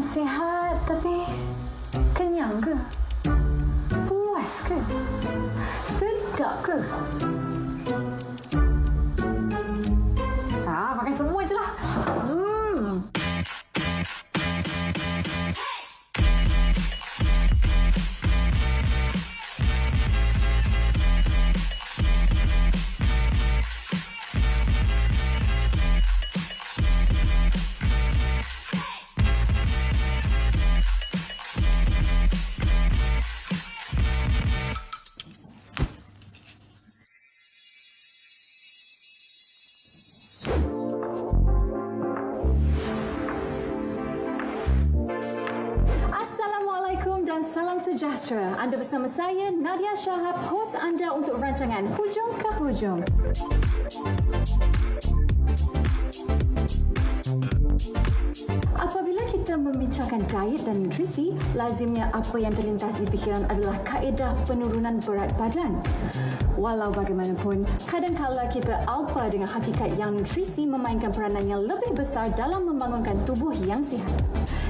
sihat tapi kenyang ke? Puas ke? Sedap ke? Makan semua je lah. Dan salam sejahtera. Anda bersama saya, Nadia Shahab, hos anda untuk rancangan Hujung ke Hujung. Apabila kita membincangkan diet dan nutrisi, lazimnya apa yang terlintas di fikiran adalah kaedah penurunan berat badan. Walau bagaimanapun, kadang-kala kita alpa dengan hakikat yang nutrisi memainkan peranan yang lebih besar dalam membangunkan tubuh yang sihat.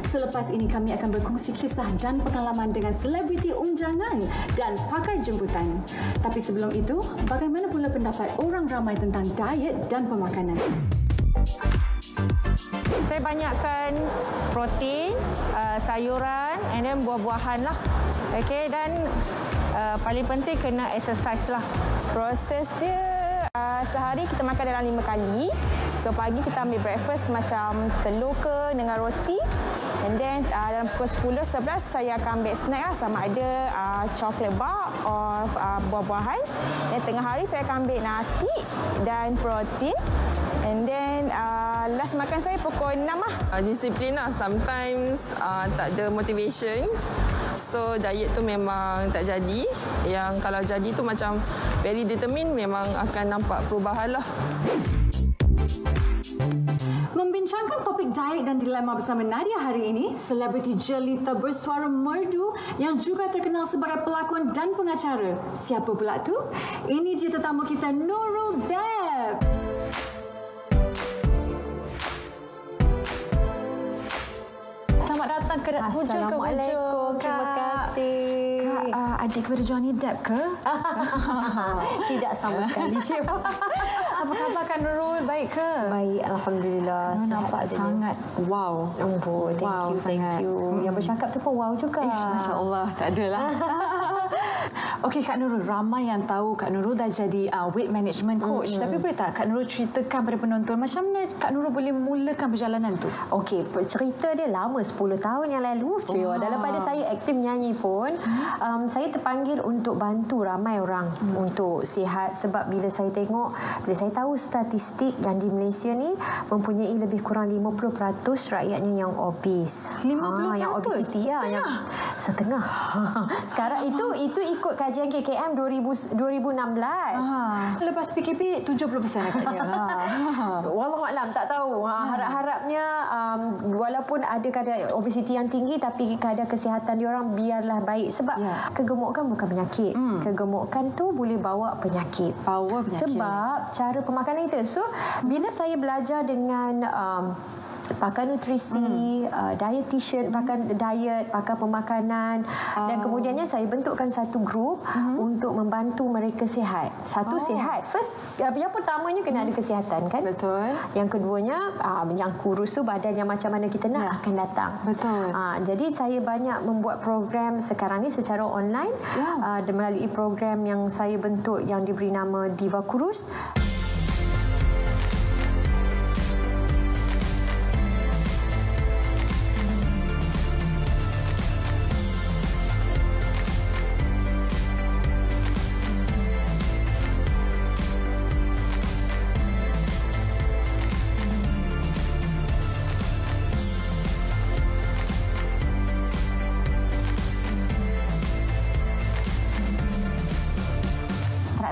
Selepas ini kami akan berkongsi kisah dan pengalaman dengan selebriti undangan dan pakar jemputan. Tapi sebelum itu, bagaimana pula pendapat orang ramai tentang diet dan pemakanan? Saya banyakkan protein, sayuran and then buah-buahan lah. Okey, dan paling penting kena exercise lah. Proses dia sehari kita makan dalam 5 kali. So pagi kita ambil breakfast macam telur ke dengan roti. And then dalam pukul 10-11 saya akan ambil snack lah, sama ada chocolate bar atau buah-buahan. Dan tengah hari saya akan ambil nasi dan protein. And then last makan saya pukul 6 lah. Disiplin lah. Sometimes tak ada motivation. So diet tu memang tak jadi. Yang kalau jadi tu macam very determined, memang akan nampak perubahan lah. Membincangkan topik diet dan dilema bersama Nadia hari ini, selebriti jelita bersuara merdu yang juga terkenal sebagai pelakon dan pengacara. Siapa pula tu? Ini dia tetamu kita, Nurul Deb. Selamat datang ke Hujung ke Hujung. Assalamualaikum. Terima kasih. Kak, adik kepada Johnny Depp ke? Tidak sama sekali, Cik. Apa khabar Kak Nurul? Baik ke? Baik, alhamdulillah. Nampak sangat wow. Oh, Wow, thank you. Yang bercakap tu pun wow juga. Masya Allah, tak adalah. Okey Kak Nurul, ramai yang tahu Kak Nurul dah jadi weight management coach. Tapi boleh tak Kak Nurul ceritakan pada penonton macam mana Kak Nurul boleh mulakan perjalanan tu? Okey, cerita dia lama, 10 tahun yang lalu. Daripada saya aktif nyanyi pun, saya terpanggil untuk bantu ramai orang untuk sihat. Sebab bila saya tahu statistik yang di Malaysia ni mempunyai lebih kurang 50% rakyatnya yang obes. 50%? Yang obesiti ya, yang setengah. Sekarang itu ikut kajian KKM 2016. Lepas PKP 70% agaknya. Wallahualam, tak tahu. Harap-harapnya walaupun ada kadar obesiti yang tinggi, tapi kadar kesihatan diorang biarlah baik. Sebab kegemukan bukan penyakit. Kegemukan tu boleh bawa penyakit. Sebab cara pemakanan kita. So bila saya belajar dengan pakar nutrisi, dietitian, pakar diet, pakar pemakanan, dan kemudiannya saya bentukkan satu grup untuk membantu mereka sihat. Sihat. First, yang pertamanya kena ada kesihatan kan? Betul. Yang keduanya, yang kurus tu badan yang macam mana kita nak akan datang. Betul. Jadi saya banyak membuat program sekarang ni secara online dan melalui program yang saya bentuk yang diberi nama Diva Kurus.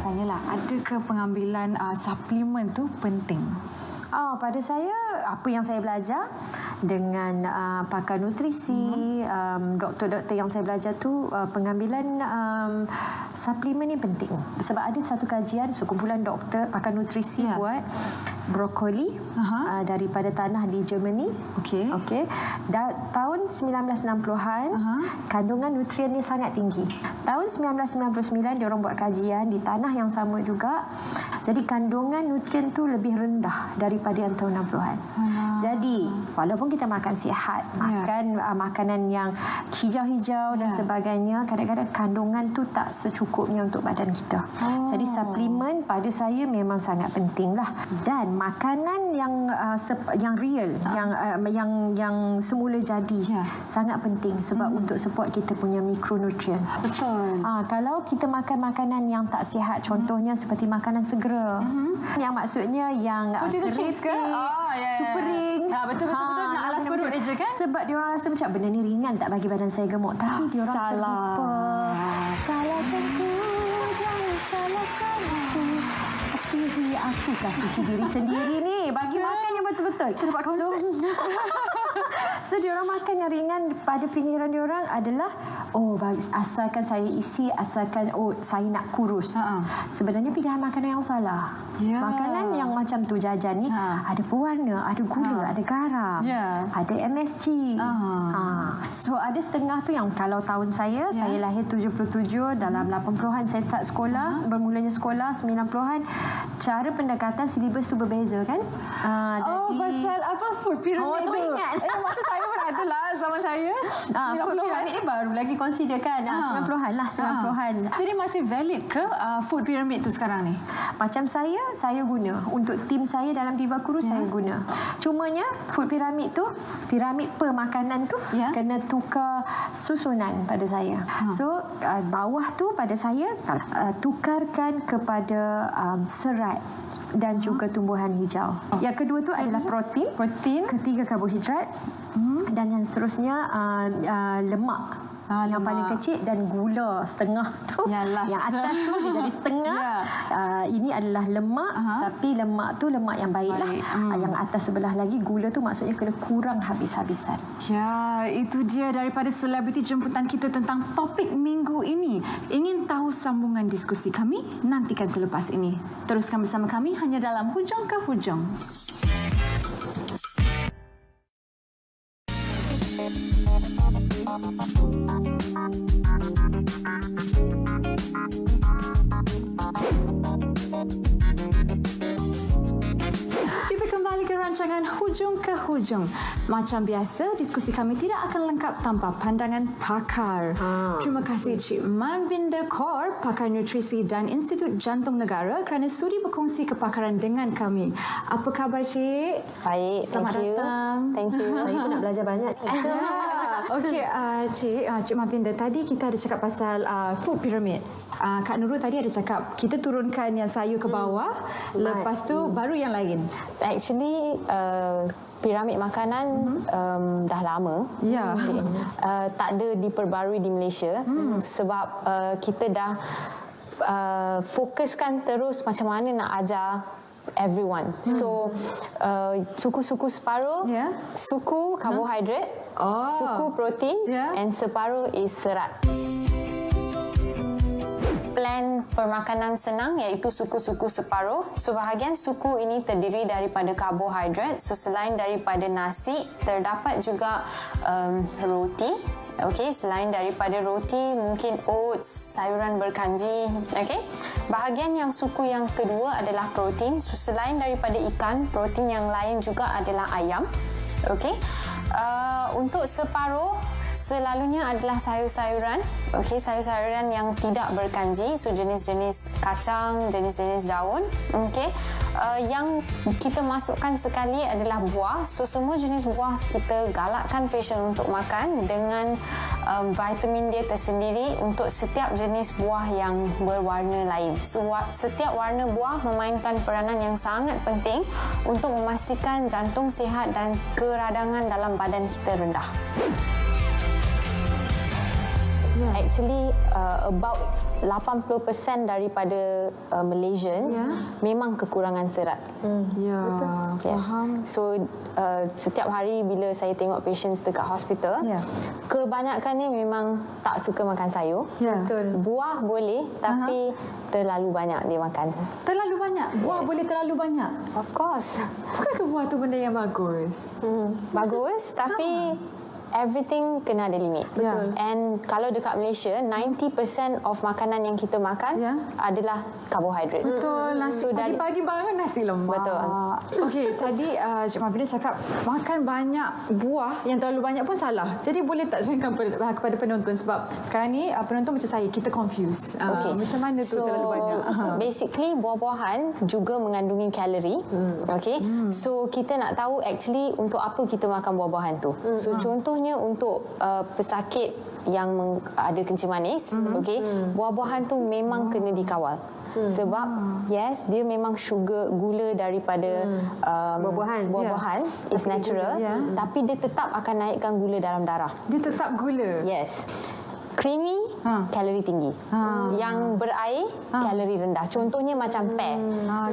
Tanyalah, adakah pengambilan suplemen tu penting? Pada saya apa yang saya belajar dengan pakar nutrisi, doktor-doktor yang saya belajar tu, pengambilan suplemen ni penting. Sebab ada satu kajian sekumpulan doktor pakar nutrisi buat brokoli daripada tanah di Germany. Okey. Tahun 1960-an kandungan nutrien ni sangat tinggi. Tahun 1999 dia orang buat kajian di tanah yang sama juga. Jadi kandungan nutrien tu lebih rendah daripada yang tahun 60-an. Jadi walaupun kita makan sihat, makan makanan yang hijau-hijau dan sebagainya, kadang-kadang kandungan tu tak secukupnya untuk badan kita. Jadi suplemen pada saya memang sangat penting lah. Dan makanan yang real, yang semula jadi sangat penting sebab untuk support kita punya mikronutrien. Betul. Kalau kita makan makanan yang tak sihat, contohnya seperti makanan segera, yang maksudnya yang chips ke? super ring. Betul. Nak alas perut je kan? Sebab diorang rasa macam benda ni ringan, tak bagi badan saya gemuk. Tapi diorang terlupa. Salahkan ku, jangan salahkan aku. Kasihi aku, kasihi diri sendiri ni. Bagi makan yang betul-betul. Itu dapat konsep. So diorang makan yang ringan, pada fikiran diorang adalah asalkan saya isi, asalkan saya nak kurus. Sebenarnya pilihan makanan yang salah. Makanan yang macam tu jajan ni ada pewarna, ada gula, ada garam, ada MSG. So ada setengah tu yang kalau tahun saya lahir 77, dalam 80-an saya start sekolah, bermulanya sekolah 90-an. Cara pendekatan silibus tu berbeza kan? Pasal apa food pyramid tu ingat. Masa saya pun ada lah zaman saya. Food pyramid ni baru lagi consider kan. 90-an lah, 90-an. Jadi masih valid ke food pyramid tu sekarang ni? Macam saya guna. Untuk tim saya dalam Diva Kurus saya guna. Cumanya food pyramid tu, piramid per makanan tu kena tukar susunan pada saya. So bawah tu pada saya tukarkan kepada serat dan juga tumbuhan hijau. Yang kedua tu adalah protein. Ketiga karbohidrat. Dan yang seterusnya lemak. Yang paling kecil dan gula setengah tu. Yang atas tu dia jadi setengah. Ini adalah lemak, tapi lemak tu lemak yang baik lah. Yang atas sebelah lagi gula tu maksudnya kena kurang habis-habisan. Itu dia daripada selebriti jemputan kita tentang topik minggu ini. Ingin tahu sambungan diskusi kami? Nantikan selepas ini. Teruskan bersama kami hanya dalam Hujung ke Hujung. Kita kembali ke rancangan Hujung ke Hujung. Macam biasa, diskusi kami tidak akan lengkap tanpa pandangan pakar. Terima kasih Cik Manvinda Kaur, pakar nutrisi dan Institut Jantung Negara kerana sudi berkongsi kepakaran dengan kami. Apa khabar Cik? Baik, Selamat datang. Thank you. Saya pun nak belajar banyak ni. Okey, Cik Manvinda, tadi kita ada cakap pasal food pyramid. Kak Nurul tadi ada cakap kita turunkan yang sayur ke bawah, lepas tu baru yang lain. Actually, piramid makanan dah lama. Tak ada diperbarui di Malaysia sebab kita dah fokuskan terus macam mana nak ajar everyone. So suku-suku separuh suku karbohidrat, suku protein and separuh is serat. Plan permakanan senang iaitu suku-suku separuh. So bahagian suku ini terdiri daripada karbohidrat. So selain daripada nasi, terdapat juga roti. Okey, selain daripada roti, mungkin oats, sayuran berkanji. Okey. Bahagian yang suku yang kedua adalah protein. So selain daripada ikan, protein yang lain juga adalah ayam. Okey. Untuk separuh selalunya adalah sayur-sayuran. Okey, sayur-sayuran yang tidak berkanji, so jenis-jenis kacang, jenis-jenis daun. Okey. Yang kita masukkan sekali adalah buah. So semua jenis buah kita galakkan pasien untuk makan dengan vitamin dia tersendiri untuk setiap jenis buah yang berwarna lain. So setiap warna buah memainkan peranan yang sangat penting untuk memastikan jantung sihat dan keradangan dalam badan kita rendah. actually about 80% daripada Malaysians memang kekurangan serat. Ya, faham. So setiap hari bila saya tengok patients dekat hospital, kebanyakannya memang tak suka makan sayur. Betul. Buah boleh, tapi terlalu banyak dia makan. Terlalu banyak? Buah boleh terlalu banyak? Of course. Bukankah buah tu benda yang bagus? Bagus, tapi everything kena ada limit. Betul. And kalau dekat Malaysia, 90% of makanan yang kita makan adalah karbohidrat. Betul. Nasi So, pagi-pagi bangun nasi lemak. Betul. Okey, tadi Cik Mafina cakap makan banyak buah yang terlalu banyak pun salah. Jadi boleh tak sampaikan kepada penonton, sebab sekarang ni penonton macam saya, kita confused. Macam mana tu terlalu banyak? Basically buah-buahan juga mengandungi kalori. Okay. So kita nak tahu actually untuk apa kita makan buah-buahan tu. So contohnya untuk pesakit yang ada kencing manis, okay, buah-buahan tu memang kena dikawal. Sebab yes, dia memang gula daripada buah-buahan is natural, tapi dia tetap akan naikkan gula dalam darah. Dia tetap gula? Yes. Creamy, kalori tinggi. Yang berair, kalori rendah. Contohnya macam pear.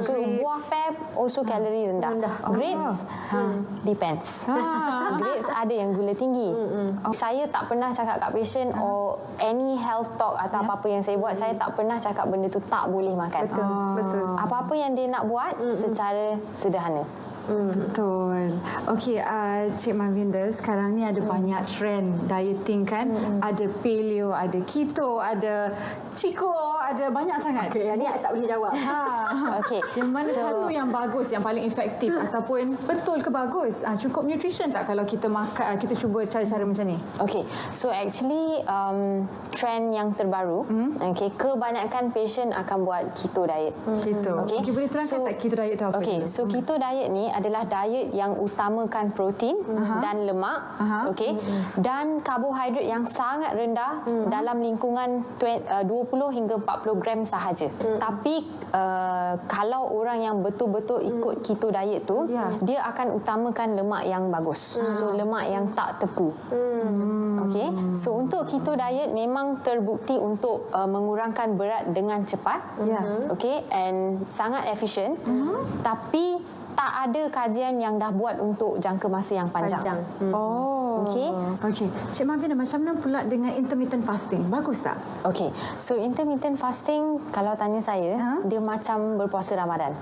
So, buah pear also kalori rendah. Grapes, depends. Grapes ada yang gula tinggi. Saya tak pernah cakap kat patient or any health talk atau apa-apa yang saya buat, saya tak pernah cakap benda tu tak boleh makan. Betul. Apa-apa yang dia nak buat secara sederhana. Betul. Okey, Cik Malvinda, sekarang ni ada banyak trend dieting kan. Ada paleo, ada keto, ada Chico, ada banyak sangat. Okay, yang ni tak boleh jawab. Okey. Yang mana satu yang bagus, yang paling efektif ataupun betul ke bagus? Cukup nutrition tak kalau kita makan, kita cuba cara-cara macam ni? Okay, so actually trend yang terbaru, okay, kebanyakan patient akan buat keto diet. Keto. Okay, boleh terangkan tak keto diet tu apa? Okay, so keto diet ni adalah diet yang utamakan protein dan lemak, okay, dan karbohidrat yang sangat rendah dalam lingkungan 20 hingga 40 gram sahaja. Tapi kalau orang yang betul-betul ikut keto diet tu, dia akan utamakan lemak yang bagus. So lemak yang tak tepu. Okay, so untuk keto diet memang terbukti untuk mengurangkan berat dengan cepat. Okay, and sangat efisien. Tapi tak ada kajian yang dah buat untuk jangka masa yang panjang. Okey. Cik Malvinda, macam mana pula dengan intermittent fasting? Bagus tak? Okey. So intermittent fasting, kalau tanya saya, dia macam berpuasa Ramadan.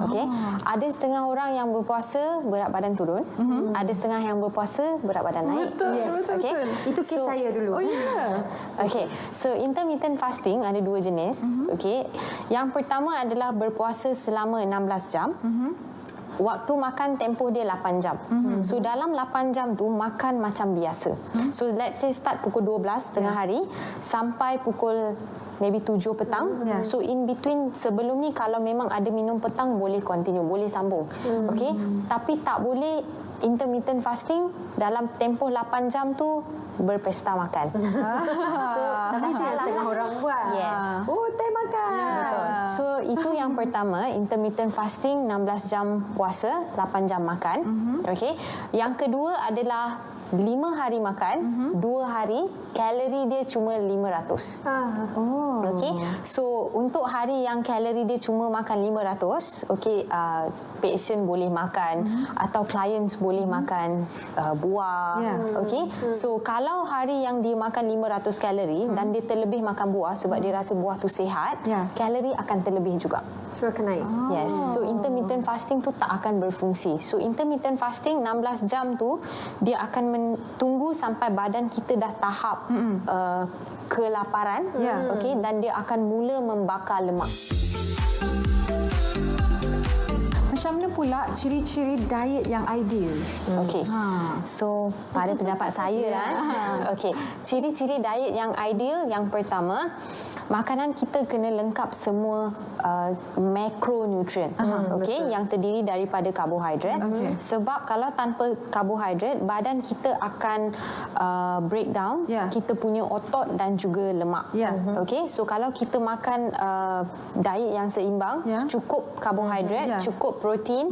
Okey. Ada setengah orang yang berpuasa berat badan turun, ada setengah yang berpuasa berat badan naik. Betul. Okay. Itu kes saya dulu. Okey. So intermittent fasting ada dua jenis. Okey. Yang pertama adalah berpuasa selama 16 jam. Waktu makan tempoh dia 8 jam. So dalam 8 jam tu makan macam biasa. So let's say start pukul 12 tengah hari sampai pukul maybe 7 petang. So in between, sebelum ni kalau memang ada minum petang boleh continue, boleh sambung. Okay. Tapi tak boleh intermittent fasting dalam tempoh 8 jam tu berpesta makan. So tapi saya setengah orang buat. Yes. Teh makan. Betul. So itu yang pertama, intermittent fasting 16 jam puasa, 8 jam makan. Okey. Yang kedua adalah 5 hari makan, 2 hari kalori dia cuma 500. Okey. So untuk hari yang kalori dia cuma makan 500, okey, patient boleh makan atau clients boleh makan buah. Okey. So kalau hari yang dia makan 500 kalori dan dia terlebih makan buah sebab dia rasa buah tu sihat, kalori akan terlebih juga. So akan naik. Yes. So intermittent fasting tu tak akan berfungsi. So intermittent fasting 16 jam tu dia akan tunggu sampai badan kita dah tahap kelaparan, okey, dan dia akan mula membakar lemak. Macam mana pula ciri-ciri diet yang ideal? Okey. So pada pendapat saya lah. Okey, ciri-ciri diet yang ideal, yang pertama, makanan kita kena lengkap semua makronutrien, okey, yang terdiri daripada karbohidrat. Sebab kalau tanpa karbohidrat, badan kita akan breakdown kita punya otot dan juga lemak. Okey, so kalau kita makan diet yang seimbang, cukup karbohidrat, cukup protein,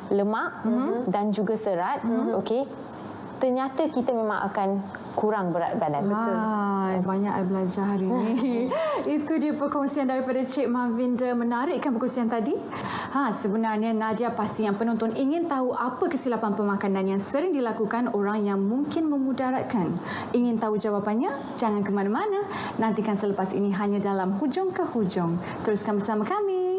lemak dan juga serat, okey, ternyata kita memang akan kurang berat badan. Banyak I belajar hari ini. Itu dia perkongsian daripada Cik Mavinda. Menarik kan perkongsian tadi? Sebenarnya Nadia pasti yang penonton ingin tahu apa kesilapan pemakanan yang sering dilakukan orang yang mungkin memudaratkan. Ingin tahu jawapannya? Jangan ke mana-mana. Nantikan selepas ini hanya dalam Hujung ke Hujung. Teruskan bersama kami.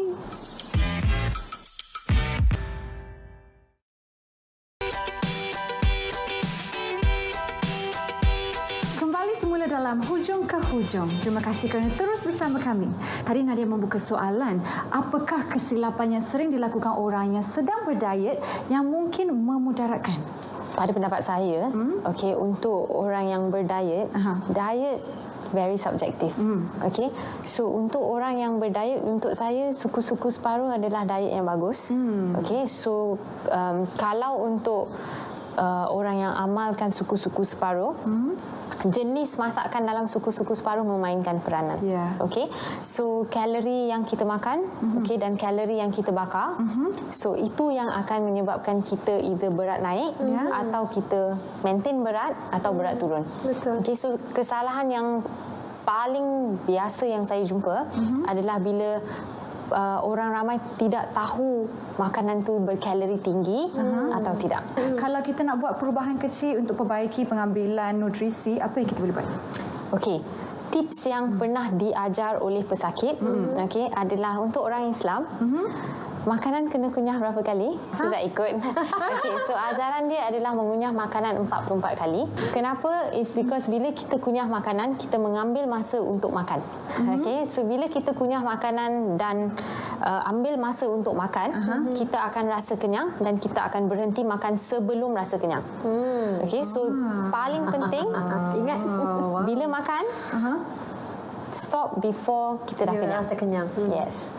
Semula dalam Hujung ke Hujung. Terima kasih kerana terus bersama kami. Tadi Nadia membuka soalan, apakah kesilapan yang sering dilakukan orang yang sedang berdiet yang mungkin memudaratkan? Pada pendapat saya, untuk orang yang berdiet, diet very subjektif. Okay, so untuk orang yang berdiet, untuk saya suku-suku separuh adalah diet yang bagus. Okay, so kalau untuk orang yang amalkan suku-suku separuh, jenis masakan dalam suku-suku separuh memainkan peranan. Okay, so kalori yang kita makan, dan kalori yang kita bakar, so itu yang akan menyebabkan kita either berat naik atau kita maintain berat atau berat turun. Okay, so kesalahan yang paling biasa yang saya jumpa adalah bila orang ramai tidak tahu makanan tu berkalori tinggi atau tidak. Kalau kita nak buat perubahan kecil untuk perbaiki pengambilan nutrisi, apa yang kita boleh buat? Okey, tips yang pernah diajar oleh pesakit adalah untuk orang Islam, makanan kena kunyah berapa kali? Sudah ikut. Okey, so ajaran dia adalah mengunyah makanan 44 kali. Kenapa? It's because bila kita kunyah makanan, kita mengambil masa untuk makan. Okey, so bila kita kunyah makanan dan ambil masa untuk makan, kita akan rasa kenyang dan kita akan berhenti makan sebelum rasa kenyang. Okey, so paling penting ingat bila makan, stop before kita dah kenyang. Rasa kenyang. Yes.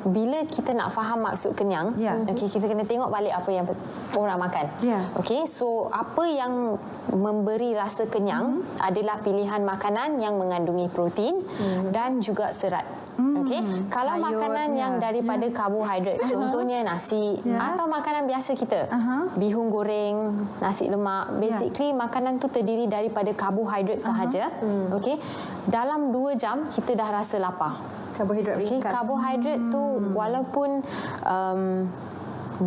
Bila kita nak faham maksud kenyang, kita kena tengok balik apa yang orang makan. Okey, so apa yang memberi rasa kenyang adalah pilihan makanan yang mengandungi protein dan juga serat. Okey, kalau sayur, makanan yang daripada karbohidrat, contohnya nasi atau makanan biasa kita, bihun goreng, nasi lemak, basically makanan tu terdiri daripada karbohidrat sahaja. Okey, dalam 2 jam kita dah rasa lapar. Karbohidrat ringkas. Karbohidrat tu walaupun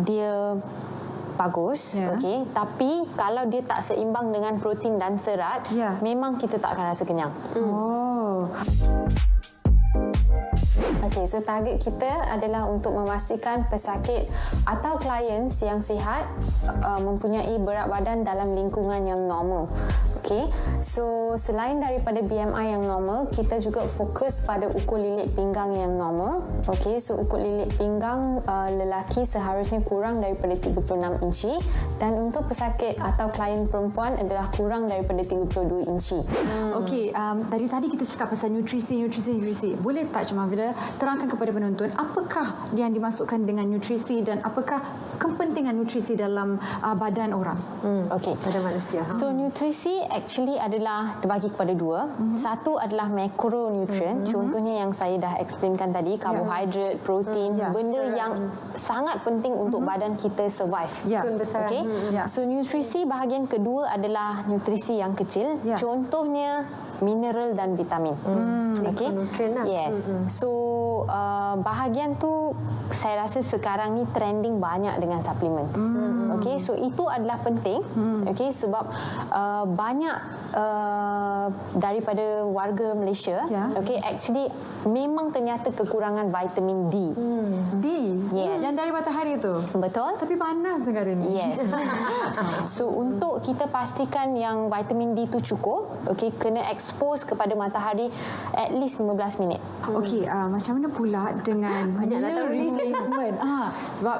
dia bagus, tapi kalau dia tak seimbang dengan protein dan serat, memang kita tak akan rasa kenyang. Okey, so target kita adalah untuk memastikan pesakit atau klien yang sihat mempunyai berat badan dalam lingkungan yang normal. Okey, so selain daripada BMI yang normal, kita juga fokus pada ukur lilit pinggang yang normal. Okey, so ukur lilit pinggang lelaki seharusnya kurang daripada 36 inci dan untuk pesakit atau klien perempuan adalah kurang daripada 32 inci. Okey, dari tadi kita cakap pasal nutrisi. Boleh tak Cik Mavinda terangkan kepada penonton apakah yang dimasukkan dengan nutrisi dan apakah kepentingan nutrisi dalam badan orang? Okey, pada manusia. So nutrisi actually adalah terbagi kepada 2. Satu adalah makronutrien, contohnya yang saya dah explainkan tadi, karbohidrat, protein, benda yang sangat penting untuk badan kita survive. Okey. So nutrisi bahagian kedua adalah nutrisi yang kecil, contohnya mineral dan vitamin. Okey. Yes. So bahagian tu saya rasa sekarang ni trending banyak dengan supplements. Okey, so itu adalah penting. Okey, sebab banyak daripada warga Malaysia, okey, actually memang ternyata kekurangan vitamin D. Yes. Yang dari matahari tu. Betul. Tapi panas negara ni. Yes. So untuk kita pastikan yang vitamin D tu cukup, okey, kena expose kepada matahari at least 15 minit. Okey, macam mana pula dengan meal replacement? Sebab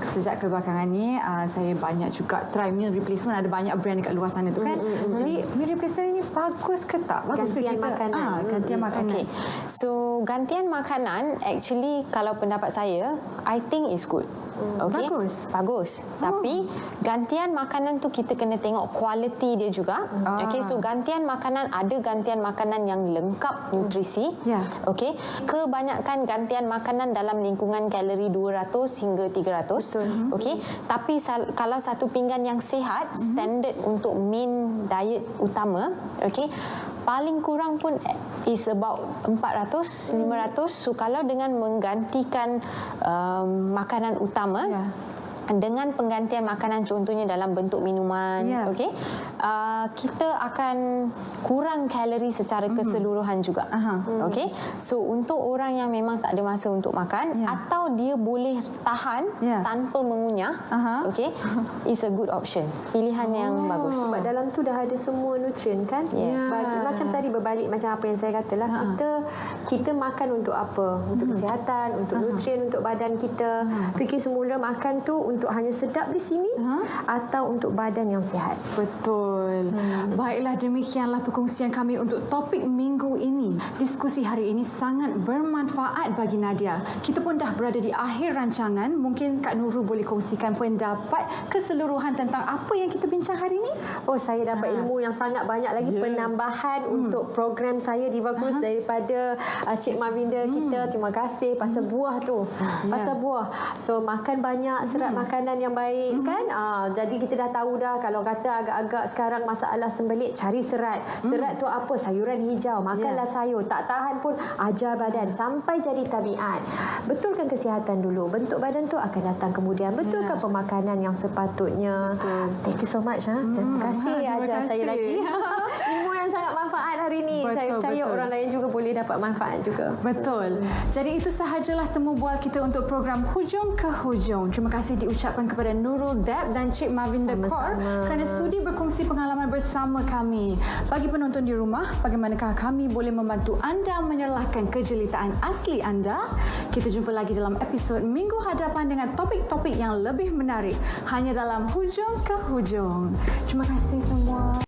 sejak kebelakangan ni saya banyak juga try meal replacement. Ada banyak brand dekat luar sana tu kan. Jadi meal replacement ni bagus ke tak? Bagus gantian ke kita? Makanan. Gantian makanan. Okay. So gantian makanan actually kalau pendapat saya, I think is good. Okey. Bagus. Tapi gantian makanan tu kita kena tengok kualiti dia juga. Okey, so gantian makanan, ada gantian makanan yang lengkap nutrisi. Ya. Okey. Kebanyakan gantian makanan dalam lingkungan kalori 200 hingga 300. Okey. Tapi kalau satu pinggan yang sihat, standard untuk main diet utama, okey, paling kurang pun is about 400, 500. So kalau dengan menggantikan makanan utama dengan penggantian makanan contohnya dalam bentuk minuman, okey, kita akan kurang kalori secara keseluruhan juga. Okey, so untuk orang yang memang tak ada masa untuk makan atau dia boleh tahan tanpa mengunyah, okey, is a good option, pilihan yang bagus. Sebab dalam tu dah ada semua nutrien kan. Macam tadi berbalik macam apa yang saya katalah, kita makan untuk apa? Untuk kesihatan, untuk nutrien untuk badan kita. Fikir semula makan tu untuk hanya sedap di sini atau untuk badan yang sihat. Betul. Baiklah, demikianlah perkongsian kami untuk topik minggu ini. Diskusi hari ini sangat bermanfaat bagi Nadia. Kita pun dah berada di akhir rancangan. Mungkin Kak Nurul boleh kongsikan pendapat keseluruhan tentang apa yang kita bincang hari ini? Oh, saya dapat ilmu yang sangat banyak lagi, penambahan untuk program saya di Bagus daripada Cik Mavinda kita. Terima kasih pasal buah tu. Pasal buah. So makan banyak, serat makanan yang baik kan. Jadi kita dah tahu dah, kalau kata agak-agak sekarang masalah sembelit, cari serat. Serat tu apa? Sayuran hijau. Makanlah sayur. Tak tahan pun ajar badan sampai jadi tabiat. Betulkan kesihatan dulu. Bentuk badan tu akan datang kemudian. Betulkan pemakanan yang sepatutnya. Thank you so much. Terima kasih ajar saya lagi. Ilmu yang sangat manfaat hari ini. Saya percaya orang lain juga boleh dapat manfaat juga. Betul. Jadi itu sahajalah temu bual kita untuk program Hujung ke Hujung. Terima kasih diucapkan kepada Nurul Deb dan Cik Mavinda Kaur kerana sudi berkongsi pengalaman bersama kami. Bagi penonton di rumah, bagaimanakah kami boleh membantu anda menyerlahkan kejelitaan asli anda? Kita jumpa lagi dalam episod minggu hadapan dengan topik-topik yang lebih menarik hanya dalam Hujung ke Hujung. Terima kasih semua.